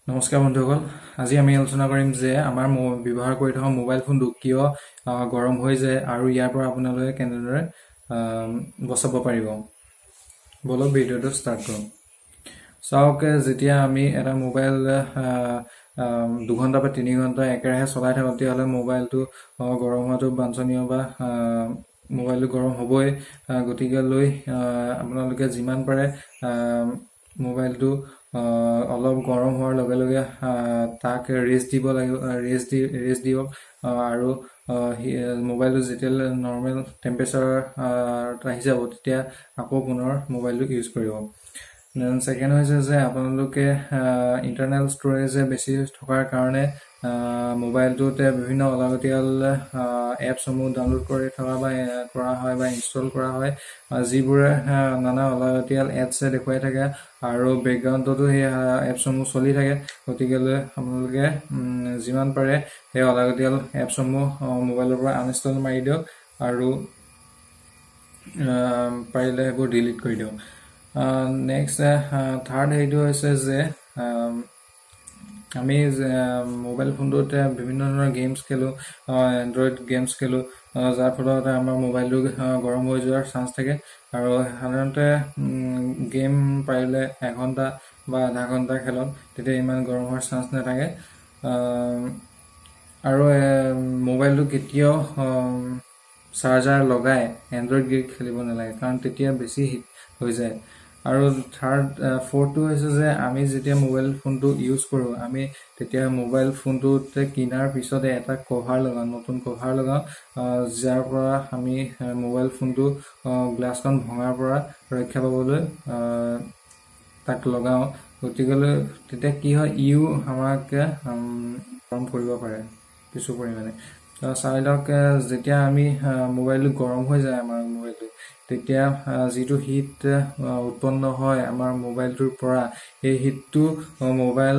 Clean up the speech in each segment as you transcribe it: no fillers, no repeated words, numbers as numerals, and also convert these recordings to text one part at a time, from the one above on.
নমস্কাৰ বন্ধুসকল, আজি আমি আলোচনা কৰিম যে আমাৰ ব্যৱহাৰ কৰি থকা মোবাইল ফোনটো কিয় গৰম হৈ যায় আৰু ইয়াৰ পৰা আপোনালোকে কেনেদৰে বচাব পাৰিব। বলক ভিডিঅ'টো ষ্টাৰ্ট কৰোঁ। চাওক, যেতিয়া আমি এটা মোবাইল 2 ঘণ্টা বা 3 ঘণ্টা একেৰাহে চলাই থাকোঁ তেতিয়াহ'লে মোবাইলটো গৰম হোৱাটো বাঞ্ছনীয় বা মোবাইলটো গৰম হ'বই। গতিকে আপোনালোকে যিমান পাৰে মোবাইলটো অলপ গৰম হোৱাৰ লগে লগে তাক ৰেষ্ট দিব লাগিব, ৰেষ্ট দিয়ক আৰু মোবাইলটো যেতিয়া নৰ্মেল টেম্পাৰেচাৰত আহি যাব তেতিয়া আকৌ পুনৰ মোবাইলটো ইউজ কৰিব। ছেকেণ্ড হৈছে যে আপোনালোকে ইণ্টাৰনেল ষ্ট'ৰেজ বেছি থকাৰ কাৰণে মোবাইলটোতে বিভিন্ন অলাগতিয়াল এপছসমূহ ডাউনলোড কৰি থকা বা কৰা হয় বা ইনষ্টল কৰা হয়, যিবোৰে নানা অলাগতিয়াল এপছ দেখুৱাই থাকে আৰু বেকগ্ৰাউণ্ডতো সেই এপছসমূহ চলি থাকে। গতিকে আপোনালোকে যিমান পাৰে সেই অলাগতিয়াল এপছসমূহ মোবাইলৰ পৰা আনইনষ্টল মাৰি দিয়ক আৰু পাৰিলে সেইবোৰ ডিলিট কৰি দিয়ক। নেক্সট থাৰ্ড হেৰিটো হৈছে যে আমি মোবাইল ফোনটোতে বিভিন্ন ধৰণৰ গেমছ খেলোঁ, এণ্ড্ৰইড গেমছ খেলোঁ, যাৰ ফলত আমাৰ মোবাইলটো গৰম হৈ যোৱাৰ চান্স থাকে। আৰু সাধাৰণতে গেম পাৰিলে 1 ঘণ্টা বা আধা ঘণ্টা খেলক, তেতিয়া ইমান গৰম হোৱাৰ চান্স নাথাকে। আৰু মোবাইলটো কেতিয়াও চাৰ্জাৰ লগাই এণ্ড্ৰইড গেম খেলিব নালাগে, কাৰণ তেতিয়া বেছি হিট হৈ যায়। আৰু ফ'ৰ্থটো হৈছে যে আমি যেতিয়া মোবাইল ফোনটো ইউজ কৰোঁ, আমি তেতিয়া মোবাইল ফোনটোতে কিনাৰ পিছতে এটা কভাৰ লগাওঁ, নতুন কভাৰ লগাওঁ, যাৰ পৰা আমি মোবাইল ফোনটো গ্লাছখন ভঙাৰ পৰা ৰক্ষা পাবলৈ তাক লগাওঁ। গতিকে তেতিয়া কি হয়, আমাক গৰম কৰিব পাৰে কিছু পৰিমাণে। চাই লওক, যেতিয়া আমি মোবাইলটো গৰম হৈ যায় আমাৰ মোবাইলটো, তেতিয়া যিটো হিট উৎপন্ন হয় আমাৰ মোবাইলটোৰ পৰা, সেই হিটটো মোবাইল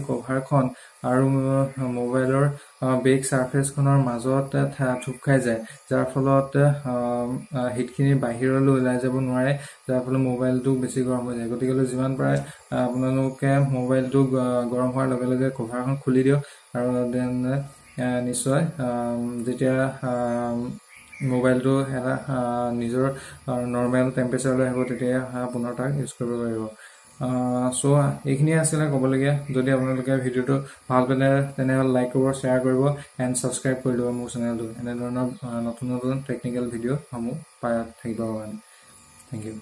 কভাৰখন আৰু মোবাইলৰ বেক ছাৰ্ফেচখনৰ মাজত থুপ খাই যায়, যাৰ ফলত হিটখিনি বাহিৰলৈ ওলাই যাব নোৱাৰে, যাৰ ফলত মোবাইলটো বেছি গৰম হৈ যায়। গতিকে যিমান পাৰে আপোনালোকে মোবাইলটো গৰম হোৱাৰ লগে লগে কভাৰখন খুলি দিয়ক আৰু দেন নিশ্চয় যেতিয়া মোবাইলটো এটা নিজৰ নৰ্মেল টেম্পাৰেচাৰলৈ আহিব তেতিয়া পুনৰ তাক ইউজ কৰিব পাৰিব। এইখিনিয়ে আছিলে ক'বলগীয়া। যদি আপোনালোকে ভিডিঅ'টো ভাল পালে তেনেহ'লে লাইক কৰিব, শ্বেয়াৰ কৰিব এণ্ড ছাবস্ক্ৰাইব কৰি দিব মোৰ চেনেলটো, এনেধৰণৰ নতুন নতুন টেকনিকেল ভিডিঅ'সমূহ পাই থাকিবৰ কাৰণে। Thank U.